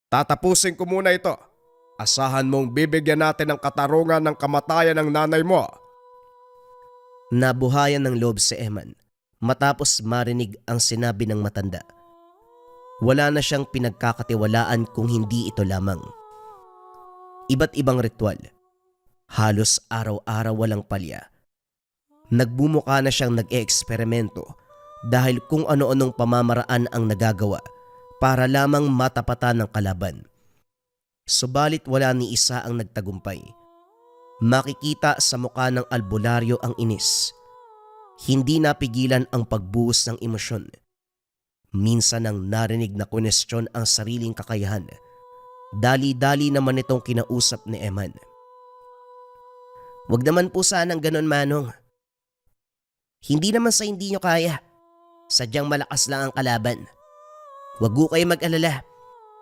Tatapusin ko muna ito. Asahan mong bibigyan natin ng katarungan ng kamatayan ng nanay mo. Nabuhayan ng loob si Eman matapos marinig ang sinabi ng matanda. Wala na siyang pinagkakatiwalaan kung hindi ito lamang. Iba't ibang ritual. Halos araw-araw walang palya. Nagbumuka na siyang nag-eeksperimento dahil kung ano-anong pamamaraan ang nagagawa para lamang matapatan ng kalaban. Subalit wala ni isa ang nagtagumpay. Makikita sa mukha ng albularyo ang inis. Hindi napigilan ang pagbuhos ng emosyon. Minsan nang narinig na kunestyon ang sariling kakayahan. Dali-dali naman itong kinausap ni Eman. Wag naman po sanang ganon, Manong. Hindi naman sa hindi nyo kaya. Sadyang malakas lang ang kalaban. Wag po kayo mag-alala.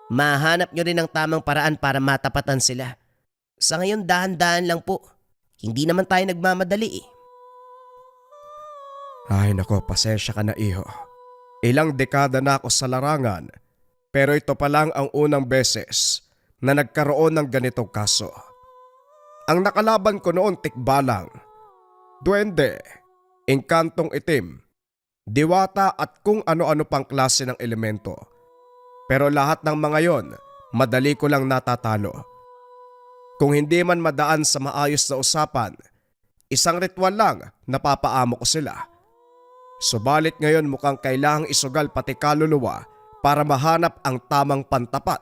Mahanap nyo rin ang tamang paraan para matapatan sila. Sa ngayon dahan-dahan lang po. Hindi naman tayo nagmamadali eh. Ay nako, pasensya ka na iho. Ilang dekada na ako sa larangan, pero ito pa lang ang unang beses na nagkaroon ng ganitong kaso. Ang nakalaban ko noon tikbalang, duwende, engkantong itim, diwata at kung ano-ano pang klase ng elemento. Pero lahat ng mga yon, madali ko lang natatalo. Kung hindi man madaan sa maayos na usapan, isang ritual lang napapaamo ko sila. Subalit ngayon mukhang kailangang isugal pati kaluluwa para mahanap ang tamang pantapat.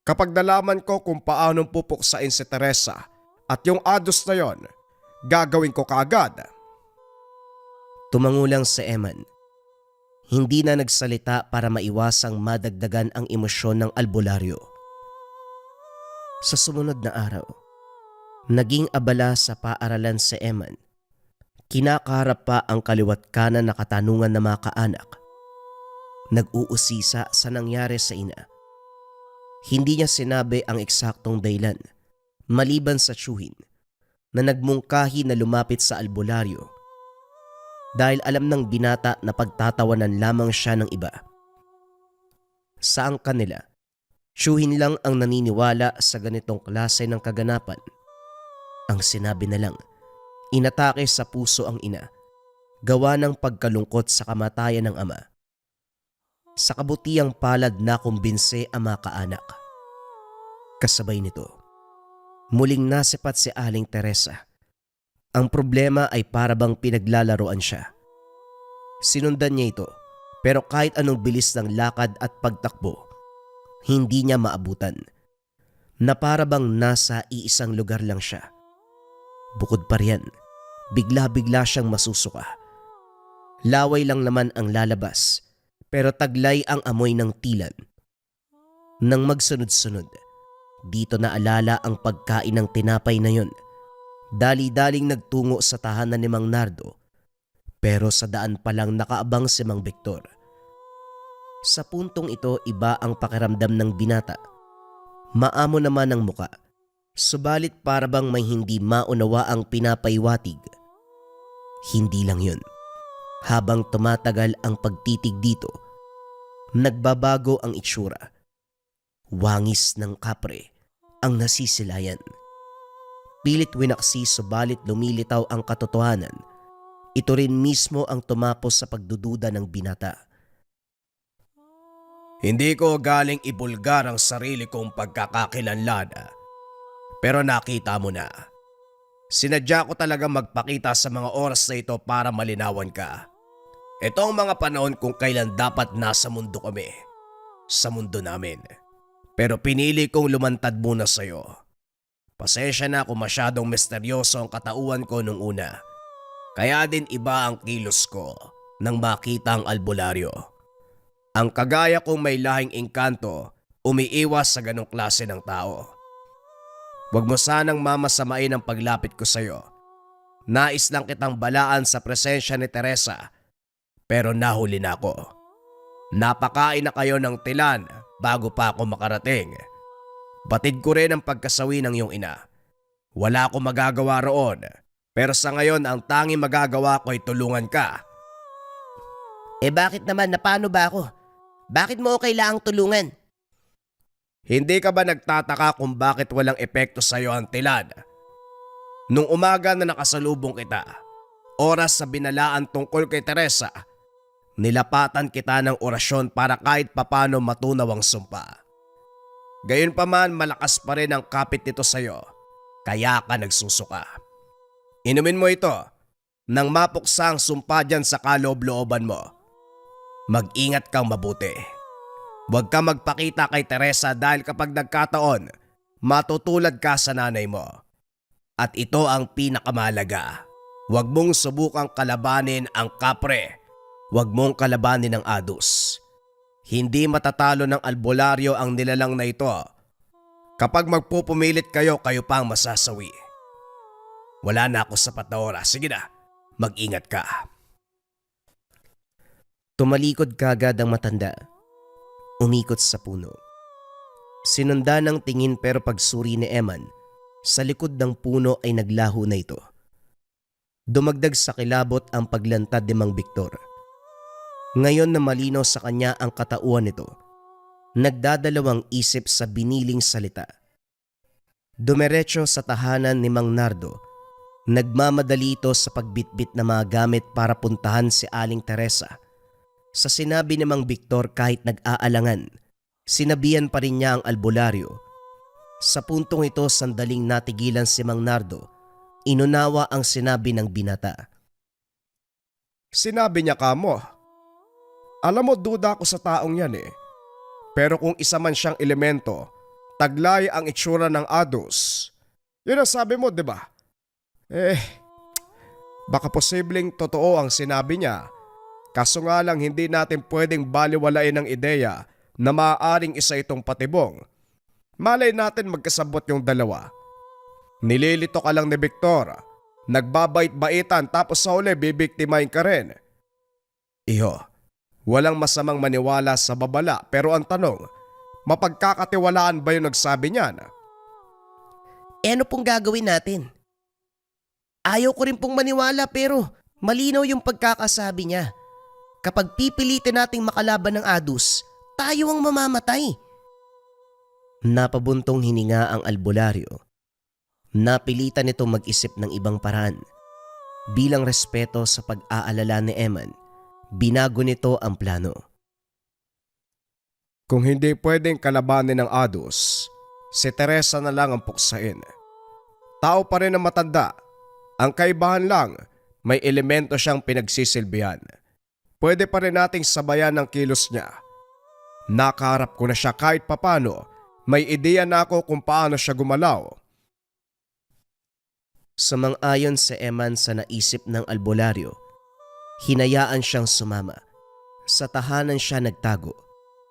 Kapag nalaman ko kung paanong pupuksain si Teresa at yung ados na yon, gagawin ko kaagad. Tumango lang si Eman. Hindi na nagsalita para maiwasang madagdagan ang emosyon ng albularyo. Sa sumunod na araw, naging abala sa paaralan si Eman. Kinakaharap pa ang kaliwat kanan na katanungan ng mga kaanak. Nag-uusisa sa nangyari sa ina. Hindi niya sinabi ang eksaktong dahilan, maliban sa tiyuhin, na nagmungkahi na lumapit sa albularyo dahil alam ng binata na pagtatawanan lamang siya ng iba. Sa kanila, tiyuhin lang ang naniniwala sa ganitong klase ng kaganapan. Ang sinabi na lang, inatake sa puso ang ina, gawa ng pagkalungkot sa kamatayan ng ama. Sa kabutiang palad na kumbinse ang mga kaanak. Kasabay nito, muling nasipat si Aling Teresa. Ang problema ay parabang pinaglalaroan siya. Sinundan niya ito, pero kahit anong bilis ng lakad at pagtakbo, hindi niya maabutan. Na parabang nasa iisang lugar lang siya. Bukod pa riyan, bigla-bigla siyang masusuka. Laway lang naman ang lalabas, pero taglay ang amoy ng tilan. Nang magsunod-sunod, dito naalala ang pagkain ng tinapay na yon. Dali-daling nagtungo sa tahanan ni Mang Nardo, pero sa daan pa lang nakaabang si Mang Victor. Sa puntong ito, iba ang pakiramdam ng binata. Maamo naman ang muka, subalit parabang may hindi maunawa ang pinapaiwatig. Hindi lang yun. Habang tumatagal ang pagtitig dito, nagbabago ang itsura. Wangis ng kapre ang nasisilayan. Pilit winaksi subalit lumilitaw ang katotohanan. Ito rin mismo ang tumapos sa pagdududa ng binata. Hindi ko galing ibulgar ang sarili kong pagkakakilanlan, pero nakita mo na. Sinadya ko talaga magpakita sa mga oras na ito para malinawan ka. Ito ang mga panahon kung kailan dapat nasa mundo kami. Sa mundo namin. Pero pinili kong lumantad muna sa'yo. Pasensya na kung masyadong misteryoso ang katauhan ko nung una. Kaya din iba ang kilos ko nang makita ang albularyo. Ang kagaya kong may lahing engkanto, umiiwas sa ganong klase ng tao. Huwag mo sanang mamasamain ang paglapit ko sa'yo. Nais lang kitang balaan sa presensya ni Teresa, pero nahuli na ako. Napakain na kayo ng tilan bago pa ako makarating. Batid ko rin ang pagkasawi ng iyong ina. Wala akong magagawa roon, pero sa ngayon ang tanging magagawa ko ay tulungan ka. Bakit naman? Paano ba ako? Bakit mo kailangang tulungan? Hindi ka ba nagtataka kung bakit walang epekto sa iyo ang tilan? Nung umaga na nakasalubong kita, oras sa binalaan tungkol kay Teresa, nilapatan kita ng orasyon para kahit papano matunaw ang sumpa. Gayunpaman malakas pa rin ang kapit nito sa iyo, kaya ka nagsusuka. Inumin mo ito nang mapuksa ang sumpa dyan sa kaloob-looban mo. Mag-ingat kang mabuti. Huwag ka magpakita kay Teresa dahil kapag nagkataon, matutulad ka sa nanay mo. At ito ang pinakamahalaga. Huwag mong subukang kalabanin ang kapre. Huwag mong kalabanin ang adus. Hindi matatalo ng albularyo ang nilalang na ito. Kapag magpupumilit kayo, kayo pang masasawi. Wala na ako sapat na oras. Sige na, mag-ingat ka. Tumalikod kagad ang matanda. Umikot sa puno. Sinunda ng tingin pero pagsuri ni Eman, Sa likod ng puno ay naglaho na ito. Dumagdag sa kilabot ang paglantad ni Mang Victor. Ngayon na malinaw sa kanya ang katauhan nito, nagdadalawang isip sa biniling salita. Dumiretso sa tahanan ni Mang Nardo. Nagmamadali ito sa pagbitbit ng mga gamit para puntahan si Aling Teresa. Sa sinabi ni Mang Victor kahit nag-aalangan, sinabihan pa rin niya ang albularyo. Sa puntong ito sandaling natigilan si Mang Nardo, inunawa ang sinabi ng binata. Sinabi niya kamo. Alam mo, duda ako sa taong yan eh. Pero kung isa man siyang elemento, taglay ang itsura ng Ados. Yun ang sabi mo, di ba? Baka posibleng totoo ang sinabi niya. Kaso nga lang hindi natin pwedeng baliwalain ang ideya na maaaring isa itong patibong. Malay natin magkasabot yung dalawa. Nililito ka lang ni Victor. Nagbabait-baitan tapos sa huli bibiktimahin ka rin. Iho, walang masamang maniwala sa babala pero ang tanong, mapagkakatiwalaan ba yung nagsabi niyan? Ano pong gagawin natin? Ayaw ko rin pong maniwala pero malinaw yung pagkakasabi niya. Kapag pipilitin nating makalaban ng Adus, tayo ang mamamatay. Napabuntong hininga ang albularyo. Napilitan nitong mag-isip ng ibang paraan. Bilang respeto sa pag-aalala ni Eman, binago nito ang plano. Kung hindi pwedeng kalabanin ng Adus, si Teresa na lang ang puksain. Tao pa rin ang matanda. Ang kaibahan lang, may elemento siyang pinagsisilbihan. Pwede pa rin nating sabayan ng kilos niya. Nakaharap ko na siya kahit papano, may ideya na ako kung paano siya gumalaw. Sumang-ayon si Eman sa naisip ng albularyo, hinayaan siyang sumama. Sa tahanan siya nagtago,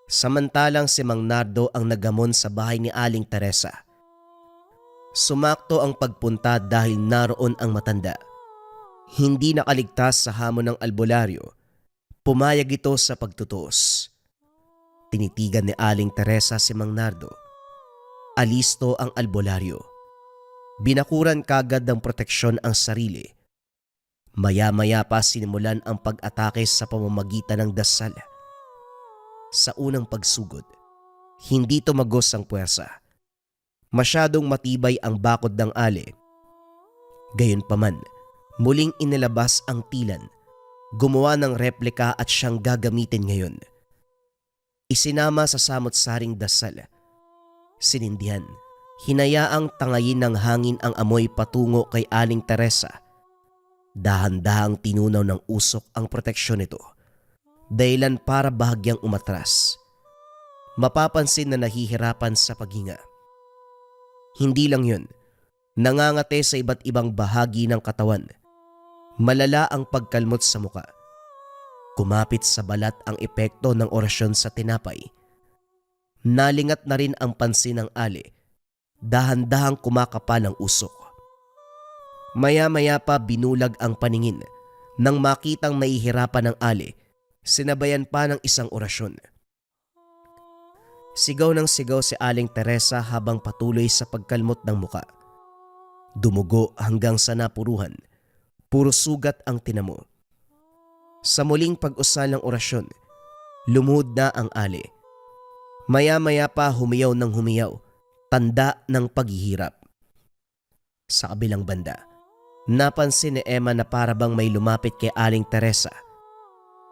samantalang si Mang Nardo ang nagamon sa bahay ni Aling Teresa. Sumakto ang pagpunta dahil naroon ang matanda. Hindi nakaligtas sa hamon ng albularyo, pumayag ito sa pagtutuos. Tinitigan ni Aling Teresa si Mang Nardo. Alisto ang albularyo. Binakuran kagad ng proteksyon ang sarili. Maya-maya pa sinimulan ang pag-atake sa pamamagitan ng dasal. Sa unang pagsugod, hindi tumagos ang puwersa. Masyadong matibay ang bakod ng ale. Gayunpaman, muling inilabas ang tilan, gumawa ng replika at siyang gagamitin ngayon. Isinama sa samot-saring dasal. Sinindihan, hinayaang tangayin ng hangin ang amoy patungo kay Aling Teresa. Dahan-dahang tinunaw ng usok ang proteksyon nito, dahilan para bahagyang umatras. Mapapansin na nahihirapan sa paghinga. Hindi lang yun, nangangate sa iba't ibang bahagi ng katawan. Malala ang pagkalmot sa muka. Kumapit sa balat ang epekto ng orasyon sa tinapay. Nalingat na rin ang pansin ng ale. Dahan-dahang kumakapal ang usok. Maya-maya pa binulag ang paningin nang makitang nahihirapan ng ale, sinabayan pa ng isang orasyon. Sigaw ng sigaw si Aling Teresa habang patuloy sa pagkalmot ng muka. Dumugo hanggang sa napuruhan, puro sugat ang tinamo. Sa muling pag-usal ng orasyon, lumuhod na ang ale. Maya-maya pa humiyaw ng humiyaw, tanda ng paghihirap. Sa kabilang banda, napansin ni Emma na parabang may lumapit kay Aling Teresa.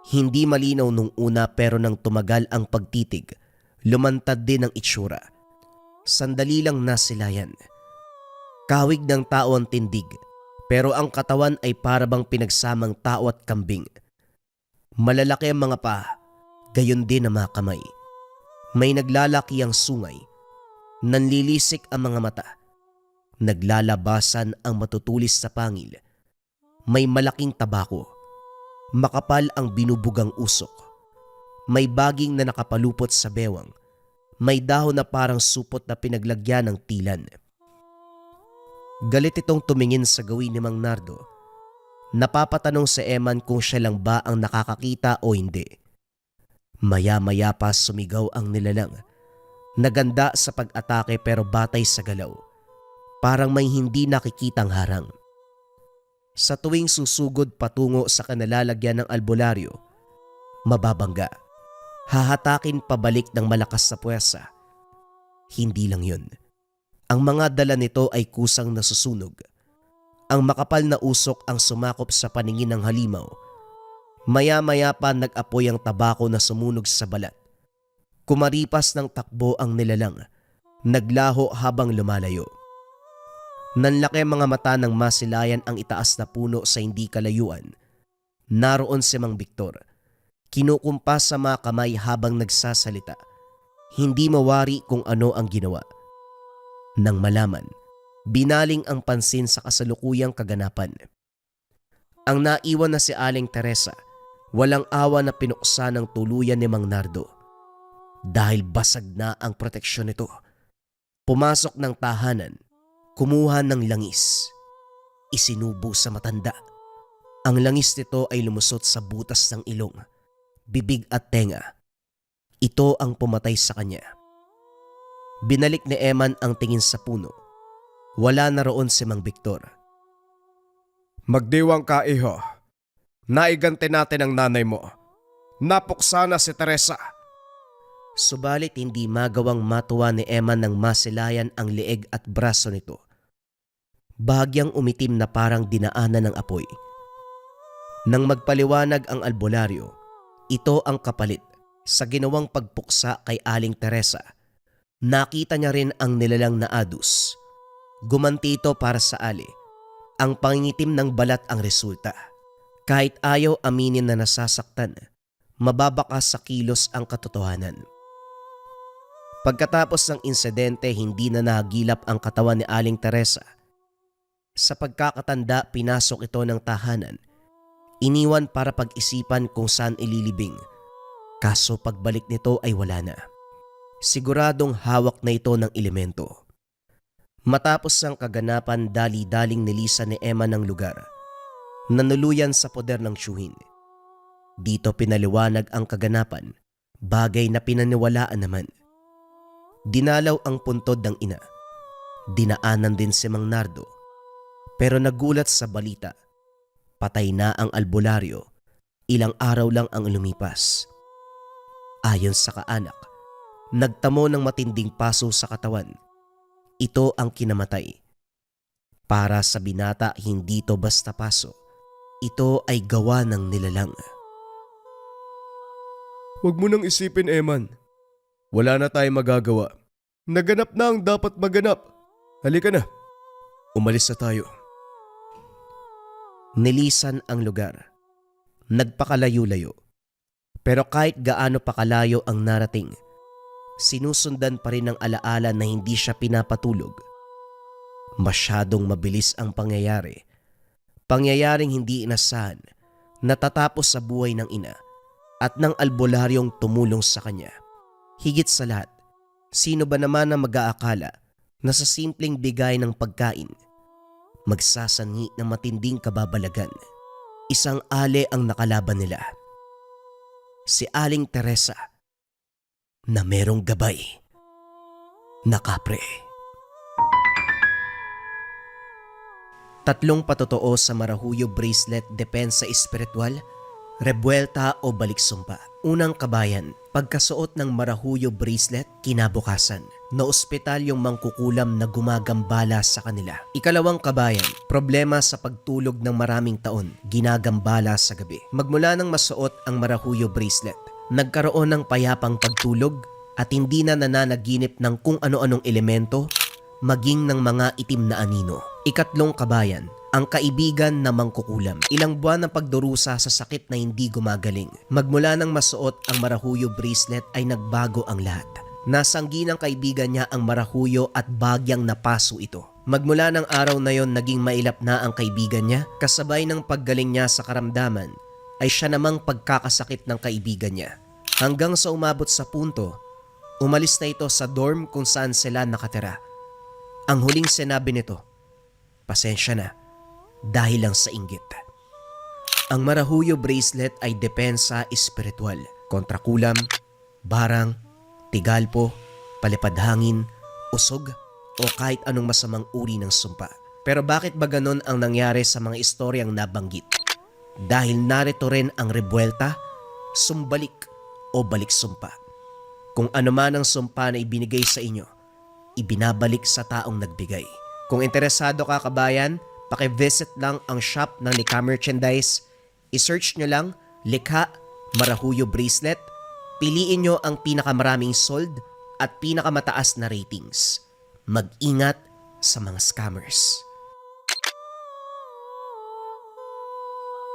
Hindi malinaw nung una pero nang tumagal ang pagtitig, lumantad din ang itsura. Sandali lang nasilayan. Kahawig ng tao ang tindig, pero ang katawan ay parabang pinagsamang tao at kambing. Malalaki ang mga paa, gayon din ang mga kamay. May naglalaki ang sungay. Nanlilisik ang mga mata. Naglalabasan ang matutulis sa pangil. May malaking tabako. Makapal ang binubugang usok. May baging na nakapalupot sa bewang. May dahon na parang supot na pinaglagyan ng tilan. Galit itong tumingin sa gawin ni Mang Nardo. Napapatanong si Eman kung siya lang ba ang nakakakita o hindi. Maya-maya pa sumigaw ang nilalang. Naganda sa pag-atake pero batay sa galaw. parang may hindi nakikitang harang. Sa tuwing susugod patungo sa kanalalagyan ng albularyo, mababangga, hahatakin pabalik ng malakas sa puwersa. Hindi lang yun. Ang mga dala nito ay kusang nasusunog. Ang makapal na usok ang sumakop sa paningin ng halimaw. Maya-maya pa nag-apoy ang tabako na sumunog sa balat. Kumaripas ng takbo ang nilalang, naglaho habang lumalayo. Nanlaki mga mata ng masilayan ang itaas na puno sa hindi kalayuan. Naroon si Mang Victor. Kinukumpas sa mga kamay habang nagsasalita. Hindi mawari kung ano ang ginawa. Nang malaman, binaling ang pansin sa kasalukuyang kaganapan. Ang naiwan na si Aling Teresa, walang awa na pinuksa ng tuluyan ni Mang Nardo. Dahil basag na ang proteksyon nito, pumasok ng tahanan, kumuha ng langis, isinubo sa matanda. Ang langis nito ay lumusot sa butas ng ilong, bibig at tenga. Ito ang pumatay sa kanya. Binalik ni Eman ang tingin sa puno. Wala na roon si Mang Victor. Magdiwang ka, iho. Naiganti natin ang nanay mo. Napuksa na si Teresa. Subalit hindi magawang matuwa ni Eman ng masilayan ang leeg at braso nito. Bahagyang umitim na parang dinaanan ng apoy. Nang magpaliwanag ang albularyo, ito ang kapalit sa ginawang pagpuksa kay Aling Teresa. Nakita niya rin ang nilalang na adus. Gumanti ito para sa ali. Ang pangingitim ng balat ang resulta. Kahit ayaw aminin na nasasaktan, mababakas sa kilos ang katotohanan. Pagkatapos ng insidente, hindi na nahagilap ang katawan ni Aling Teresa. Sa pagkakatanda, pinasok ito ng tahanan. Iniwan para pag-isipan kung saan ililibing. Kaso pagbalik nito ay wala na. Siguradong hawak na ito ng elemento. Matapos ang kaganapan, dali-daling nilisan ni Emma ng lugar. Nanuluyan sa poder ng tiyuhin. Dito pinaliwanag ang kaganapan, bagay na pinaniwalaan naman. Dinalaw ang puntod ng ina. Dinaanan din si Mang Nardo. Pero nagulat sa balita. Patay na ang albularyo. Ilang araw lang ang lumipas. Ayon sa kaanak, nagtamo ng matinding paso sa katawan. Ito ang kinamatay. Para sa binata, hindi ito basta paso. Ito ay gawa ng nilalang. Huwag mo nang isipin, Eman. Wala na tayong magagawa. Naganap na ang dapat maganap. Halika na. Umalis na tayo. Nilisan ang lugar. Nagpakalayo-layo. Pero kahit gaano pa kalayo ang narating, sinusundan pa rin ng alaala na hindi siya pinapatulog. Masyadong mabilis ang pangyayari. Pangyayaring hindi inasahan, natatapos sa buhay ng ina at ng albularyong tumulong sa kanya. Higit sa lahat, sino ba naman ang mag-aakala na sa simpleng bigay ng pagkain, magsasanhi ng matinding kababalagan? Isang ale ang nakalaban nila. Si Aling Teresa na merong gabay na kapre. 3 patotoo sa Marahuyo Bracelet Depensa Espiritual, Rebuelta o Baliksumpa. Unang kabayan, pagkasuot ng Marahuyo Bracelet, kinabukasan, naospital yung mangkukulam na gumagambala sa kanila. Ikalawang kabayan, problema sa pagtulog ng maraming taon, ginagambala sa gabi. Magmula nang masuot ang Marahuyo Bracelet, nagkaroon ng payapang pagtulog at hindi na nananaginip ng kung ano-anong elemento, maging ng mga itim na anino. Ikatlong kabayan, ang kaibigan na mangkukulam. Ilang buwan ng pagdurusa sa sakit na hindi gumagaling. Magmula nang masuot ang Marahuyo Bracelet ay nagbago ang lahat. Nasanggi ng kaibigan niya ang Marahuyo at bagyang napaso ito. Magmula ng araw na yon, naging mailap na ang kaibigan niya. Kasabay ng paggaling niya sa karamdaman ay siya namang pagkakasakit ng kaibigan niya. Hanggang sa umabot sa punto, umalis na ito sa dorm kung saan sila nakatira. Ang huling sinabi nito, pasensya na, dahil lang sa inggit. Ang Marahuyo Bracelet ay depensa espiritual kontra kulam, barang, tigalpo, palipad hangin, usog, o kahit anong masamang uri ng sumpa. Pero bakit ba ganon ang nangyari sa mga istoryang nabanggit? Dahil narito rin ang rebuelta, sumbalik o balik sumpa. Kung ano man ang sumpa na ibinigay sa inyo, ibinabalik sa taong nagbigay. Kung interesado ka kabayan, paki-visit lang ang shop ng Likha Merchandise. I-search nyo lang Likha Marahuyo Bracelet. Piliin nyo ang pinakamaraming sold at pinakamataas na ratings. Mag-ingat sa mga scammers.